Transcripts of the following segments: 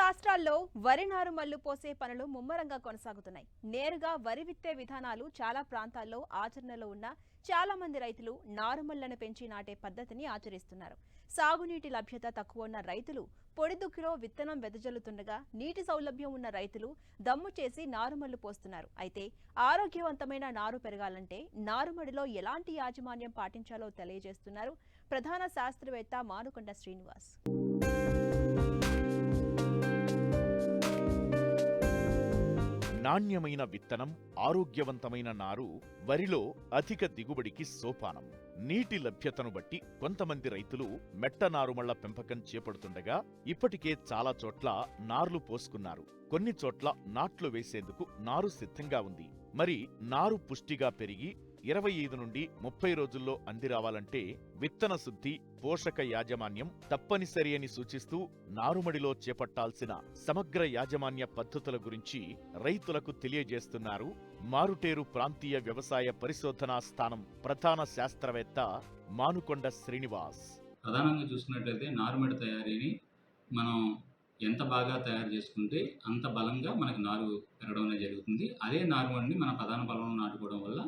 రాష్ట్రాల్లో వరి నారుమళ్లు పోసే పనులు ముమ్మరంగా కొనసాగుతున్నాయి. నేరుగా వరి విత్తే విధానాలు చాలా ప్రాంతాల్లో ఆచరణలో ఉన్న చాలా మంది రైతులు నారుమళ్లను పెంచి నాటే పద్ధతిని ఆచరిస్తున్నారు. సాగునీటి లభ్యత తక్కువ ఉన్న రైతులు పొడిదుక్కిలో విత్తనం వెదజల్లుతుండగా, నీటి సౌలభ్యం ఉన్న రైతులు దమ్ము చేసి నారుమళ్లు పోస్తున్నారు. అయితే ఆరోగ్యవంతమైన నారు పెరగాలంటే నారుమడిలో ఎలాంటి యాజమాన్యం పాటించాలో తెలియజేస్తున్నారు ప్రధాన శాస్త్రవేత్త మానుకొండ శ్రీనివాస్. నాణ్యమైన విత్తనం, ఆరోగ్యవంతమైన నారు వరిలో అధిక దిగుబడికి సోపానం. నీటి లభ్యతను బట్టి కొంతమంది రైతులు మెట్ట నారుమళ్ల పెంపకం చేపడుతుండగా ఇప్పటికే చాలా చోట్ల నార్లు పోసుకున్నారు. కొన్ని చోట్ల నాట్లు వేసేందుకు నారు సిద్ధంగా ఉంది. మరి నారు పుష్టిగా పెరిగి 25 నుండి 30 రోజుల్లో అందిరావాలంటే విత్తన శుద్ధి, పోషక యాజమాన్యం తప్పనిసరి అని సూచిస్తూ నారుమడిలో చేపట్టాల్సిన సమగ్ర యాజమాన్య పద్ధతుల గురించి రైతులకు తెలియజేస్తున్నారు మారుటేరు ప్రాంతీయ వ్యవసాయ పరిశోధనా స్థానం ప్రధాన శాస్త్రవేత్త మానుకొండ శ్రీనివాస్. ప్రధానంగా చూసుకున్నట్లయితే నారుమడి తయారీని మనం ఎంత బాగా తయారు చేసుకుంటే అంత బలంగా మనకు నారు పెరగడం అనేది జరుగుతుంది. అదే నారుమడిని మన ప్రధాన పొలంలో నాటుకోవడం వల్ల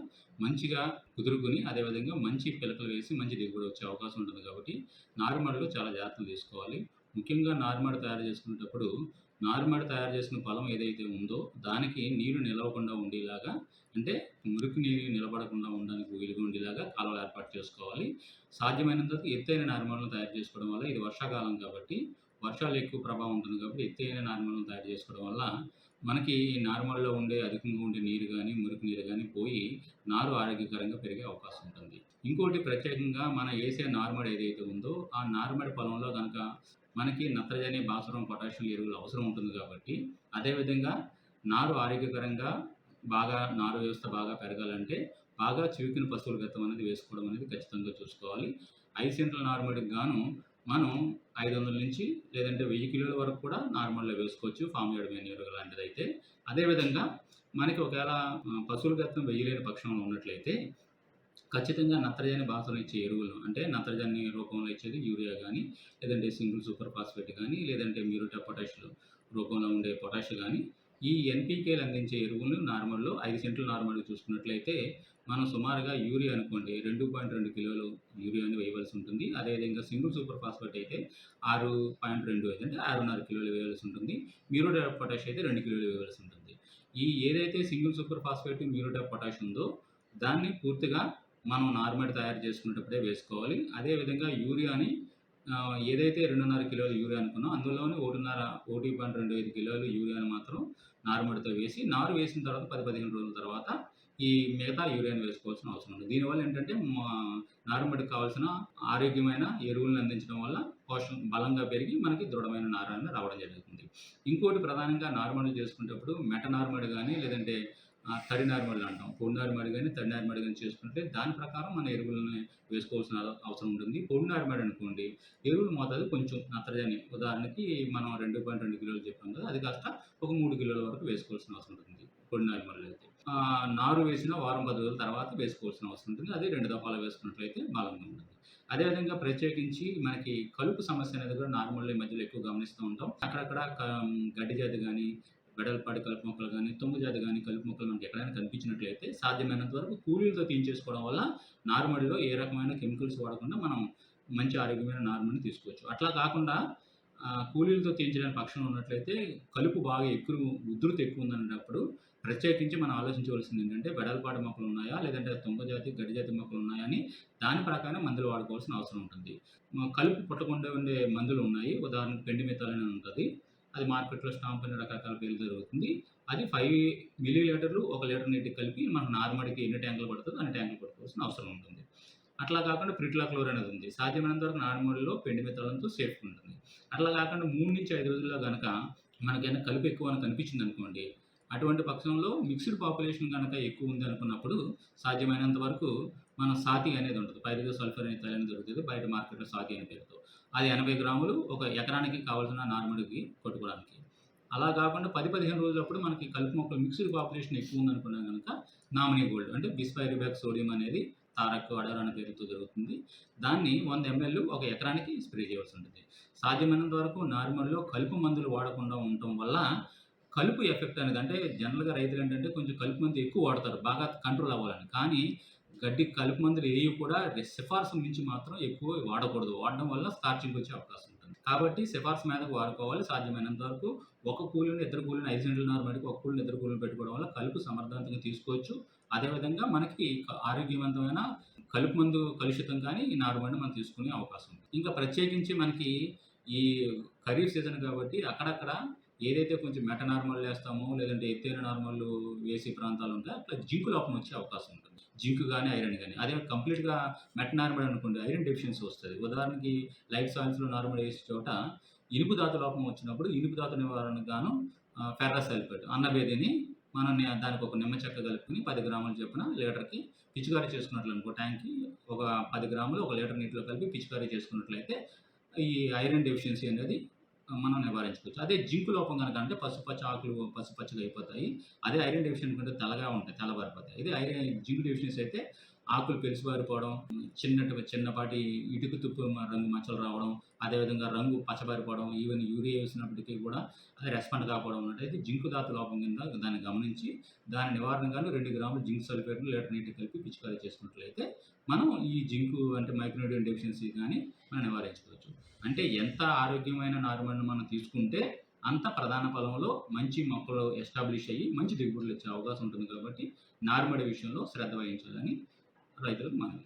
మంచిగా కుదురుకుని అదేవిధంగా మంచి పిలకలు వేసి మంచి దిగుబడి వచ్చే అవకాశం ఉంటుంది. కాబట్టి నారుమడిలో చాలా జాగ్రత్తలు తీసుకోవాలి. ముఖ్యంగా నారుమడి తయారు చేసుకునేటప్పుడు నారుమడి తయారు చేసిన పొలం ఏదైతే ఉందో దానికి నీరు నిలవకుండా ఉండేలాగా, అంటే మురికి నీరు నిలబడకుండా ఉండడానికి వీలుగా ఉండేలాగా కాలువలు ఏర్పాటు చేసుకోవాలి. సాధ్యమైనంత ఎత్తైన నారుమడులను తయారు చేసుకోవడం వల్ల, ఇది వర్షాకాలం కాబట్టి వర్షాలు ఎక్కువ ప్రభావం ఉంటుంది కాబట్టి ఎత్తైన నారుమడులను తయారు చేసుకోవడం వల్ల మనకి ఈ నారుమడిలో అధికంగా ఉండే నీరు కానీ మురికి నీరు కానీ పోయి నారు ఆరోగ్యకరంగా పెరిగే అవకాశం ఉంటుంది. ఇంకోటి ప్రత్యేకంగా మన వేసే నారుమడి ఏదైతే ఉందో ఆ నారుమడి పొలంలో కనుక మనకి నత్రజని, భాస్వరం, పొటాషియం ఎరువులు అవసరం ఉంటుంది. కాబట్టి అదేవిధంగా నారు ఆరోగ్యకరంగా బాగా నారు వ్యవస్థ బాగా పెరగాలంటే బాగా చివికిన పశువుల గతం అనేది వేసుకోవడం అనేది ఖచ్చితంగా చూసుకోవాలి. 5 సెంట్ల నారుమడికి గాను మనం 500 నుంచి లేదంటే 1000 కిలోల వరకు కూడా నార్మల్గా వేసుకోవచ్చు, ఫామ్ యార్డ్ ఎరువు లాంటిది అయితే. అదేవిధంగా మనకి ఒకవేళ పశువుల గతం వేయలేని పక్షంలో ఉన్నట్లయితే ఖచ్చితంగా నత్రజని, భాస్వరం ఇచ్చే ఎరువులు, అంటే నత్రజని రూపంలో ఇచ్చేది యూరియా కానీ, లేదంటే సింగిల్ సూపర్ ఫాస్ఫేట్ కానీ, లేదంటే మ్యూరేట్ ఆఫ్ పొటాష్ రూపంలో ఉండే పొటాష్ కానీ, ఈ ఎన్పీకేలు అందించే ఎరువులు నార్మల్లో 5 సెంట్ల నార్మల్గా చూసుకున్నట్లయితే మనం సుమారుగా యూరియా అనుకోండి 2.2 కిలోలు యూరియాని వేయవలసి ఉంటుంది. అదేవిధంగా సింగిల్ సూపర్ ఫాస్ఫేట్ అయితే 6.25 అంటే 6.5 కిలోలు వేయవలసి ఉంటుంది. మ్యూరేట్ ఆఫ్ పొటాష్ అయితే 2 కిలోలు వేయవలసి ఉంటుంది. ఈ ఏదైతే single super phosphate, muriate of potash ఉందో దాన్ని పూర్తిగా మనం నార్మల్ తయారు చేసుకునేటప్పుడే వేసుకోవాలి. అదేవిధంగా యూరియాని ఏదైతే 2.5 కిలోలు యూరియా అనుకున్నాం అందులోనే 1.25 కిలోలు యూరియాని మాత్రం నారుమడితో వేసి, నారు వేసిన తర్వాత 10-15 రోజుల తర్వాత ఈ మిగతా యూరియాని వేసుకోవాల్సిన అవసరం ఉంది. దీనివల్ల ఏంటంటే నారుమడికి కావాల్సిన ఆరోగ్యమైన ఎరువులను అందించడం వల్ల పోషణ బలంగా పెరిగి మనకి దృఢమైన నారాన్ని రావడం జరుగుతుంది. ఇంకోటి ప్రధానంగా నారుమడి చేసుకునేటప్పుడు మెట నారుమడి కానీ, లేదంటే తడి నారుమడి అంటాం, పొడి నారుమడి కానీ తడి నారుమడి కానీ చేసుకుంటే దాని ప్రకారం మన ఎరువులను వేసుకోవాల్సిన అవసరం ఉంటుంది. పొడి నారుమడి అనుకోండి, ఎరువులు మోతాదు కొంచెం నత్రజని, ఉదాహరణకి మనం 2.2 కిలోలు చెప్పాం కదా, అది కాస్త ఒక 3 కిలోల వరకు వేసుకోవాల్సిన అవసరం ఉంటుంది పొడి నారుమడిలో అయితే. నారు వేసిన వారం 10 రోజుల తర్వాత వేసుకోవాల్సిన అవసరం ఉంటుంది. అది 2 దఫాలు వేసుకున్నట్లయితే బలంగా ఉంటుంది. అదేవిధంగా ప్రత్యేకించి మనకి కలుపు సమస్య అనేది కూడా నార్మల్ మధ్యలో ఎక్కువ గమనిస్తూ ఉంటాం. అక్కడక్కడ గడ్డి జాతి కానీ, వెడల్పాటి కలుపు మొక్కలు కానీ, తుమ్ము జాతి కానీ కలుపు మొక్కలు మనకి ఎక్కడైనా కనిపించినట్లయితే సాధ్యమైనంత వరకు కూలీలతో తీయించేసుకోవడం వల్ల నారుమడిలో ఏ రకమైన కెమికల్స్ వాడకుండా మనం మంచి ఆరోగ్యమైన నారుమడిని తీసుకోవచ్చు. అట్లా కాకుండా కూలీలతో తీయించడానికి పక్షంలో ఉన్నట్లయితే కలుపు బాగా ఉధృతి ఎక్కువ ఉందన్నప్పుడు ప్రత్యేకించి మనం ఆలోచించవలసింది ఏంటంటే వెడల్పాటి మొక్కలు ఉన్నాయా, లేదంటే తుంగ జాతి, గడ్డి జాతి మొక్కలు ఉన్నాయా అని దాని ప్రకారం మందులు వాడుకోవాల్సిన అవసరం ఉంటుంది. కలుపు పుట్టకుండా ఉండే మందులు ఉన్నాయి. ఉదాహరణకు పెండిమిథాల్ అని ఉంటుంది. అది మార్కెట్లో స్టాంప్ అనే రకరకాల పేర్లు దొరుకుతుంది. అది 5 మిల్లీలీటర్లు 1 లీటర్ నీటికి కలిపి మన నార్మడికి ఎన్ని ట్యాంకులు పడుతుందో అన్ని ట్యాంకులు పట్టుకోవాల్సిన అవసరం ఉంటుంది. అట్లా కాకుండా ప్రిట్లాక్లోర్ అనేది ఉంది. సాధ్యమైనంత వరకు నార్మడిలో పెండిమిథాల్తో సేఫ్ ఉంటుంది. అట్లా కాకుండా 3 నుంచి 5 రోజుల్లో కనుక మనకైనా కలుపు ఎక్కువ అని కనిపించింది అనుకోండి, అటువంటి పక్షంలో మిక్స్డ్ పాపులేషన్ కనుక ఎక్కువ ఉంది అనుకున్నప్పుడు సాధ్యమైనంత వరకు మన సాతి అనేది ఉంటుంది, పైరిడోసల్ఫర్ అనే తైలం దొరుకుతుంది బయట మార్కెట్లో, సాతి అనే పేరుతో. అది 80 గ్రాములు ఒక ఎకరానికి కావాల్సిన నార్మడికి కొట్టుకోవడానికి. అలా కాకుండా 10-15 రోజులప్పుడు మనకి కలుపు మొక్కలు మిక్స్డ్ పాపులేషన్ ఎక్కువ ఉందనుకున్నా కనుక నామినీ గోల్డ్, అంటే బిస్పైరిబాక్ సోడియం అనేది తారక్ అడర్ అనే పేరుతో దొరుకుతుంది. దాన్ని 100 ml ఒక ఎకరానికి స్ప్రే చేయవలసి ఉంటుంది. సాధ్యమైనంత వరకు నారుమడిలో కలుపు మందులు వాడకుండా ఉండటం వల్ల కలుపు ఎఫెక్ట్ అనేది, అంటే జనరల్‌గా రైతులు ఏంటంటే కొంచెం కలుపు మందు ఎక్కువ వాడతారు బాగా కంట్రోల్ అవ్వాలని. కానీ గడ్డికి కలుపు మందులు ఏవి కూడా సిఫార్సు మించి మాత్రం ఎక్కువ వాడకూడదు. వాడడం వల్ల స్కార్చింగ్ వచ్చే అవకాశం ఉంటుంది. కాబట్టి సిఫార్సు మీదకు వాడుకోవాలి. సాధ్యమైనంత వరకు ఒక కూలీని, ఇద్దరు కూలీని 5 సెంట్ల నారుమడికి ఒక కూలీని, ఇద్దరు కూలీని పెట్టుకోవడం వల్ల కలుపు సమర్థవంతంగా తీసుకోవచ్చు. అదేవిధంగా మనకి ఆరోగ్యవంతమైన కలుపు మందు కలుషితం కానీ ఈ నారుమడిని మనం తీసుకునే అవకాశం ఉంది. ఇంకా ప్రత్యేకించి మనకి ఈ ఖరీఫ్ సీజన్ కాబట్టి అక్కడక్కడ ఏదైతే కొంచెం మెట్ట నార్మల్ వేస్తామో, లేదంటే ఎత్తైన నార్మల్లు వేసే ప్రాంతాలు ఉంటాయి, అట్లా జింకు లోపం వచ్చే అవకాశం ఉంటుంది. జింక్ కానీ, ఐరన్ కానీ. అదే కంప్లీట్‌గా మెట్ట నార్మల్ అనుకోండి, ఐరన్ డెఫిషియన్సీ వస్తది. ఉదాహరణకి లైట్ సాయిల్స్‌లో నార్మల్ వేసే చోట ఇనుపు ధాతు లోపం వచ్చినప్పుడు ఇనుపు ధాతు నివారణకు గాను ఫెర్రస్ సల్ఫేట్ అన్నబేదిని మనం దానికి ఒక నిమ్మ చెక్క కలుపుకొని 10 గ్రాముల చొప్పున లీటర్‌కి పిచికారీ చేసుకున్నట్లనుకో, ట్యాంక్‌కి ఒక 10 గ్రాములు ఒక లీటర్ నీటిలో కలిపి పిచికారీ చేసుకున్నట్లయితే ఈ ఐరన్ డెఫిషియన్సీ అనేది మనం నివారించుకోవచ్చు. అదే జింక్ లోపం గనక అంటే పసుపచ్చ ఆకులు పసుపచ్చగా అయిపోతాయి. అదే ఐరన్ డెఫిషియన్సీ అంటే తెల్లగా ఉంటాయి, తెల్లబారిపోతాయి. ఇదే జింక్ డెఫిషియన్సీ అయితే ఆకులు పెలుసుబారిపోవడం, చిన్నపాటి ఇటుక తుప్పు రంగు మచ్చలు రావడం, అదేవిధంగా రంగు పచ్చబారిపోవడం, ఈవెన్ యూరియా వేసినప్పటికీ కూడా అది రెస్పాండ్ కాకపోవడం ఉన్నట్టయితే జింక్ ధాతు లోపం కింద దాన్ని గమనించి దాని నివారణగాను 2 గ్రాములు జింక్ సల్ఫేట్‌ను లీటర్ నీటికి కలిపి పిచికారీ చేసుకున్నట్లయితే మనం ఈ జింకు అంటే మైక్రోన్యూట్రియన్ డెఫిషియన్సీ గాని మనం నివారించుకోవచ్చు. అంటే ఎంత ఆరోగ్యమైన నారుమడిని మనం తీసుకుంటే అంత ప్రధాన పొలంలో మంచి మొక్కలు ఎస్టాబ్లిష్ అయ్యి మంచి దిగుబడులు ఇచ్చే అవకాశం ఉంటుంది కాబట్టి నారుమడి విషయంలో శ్రద్ధ వహించాలని రైతులకు మనవి.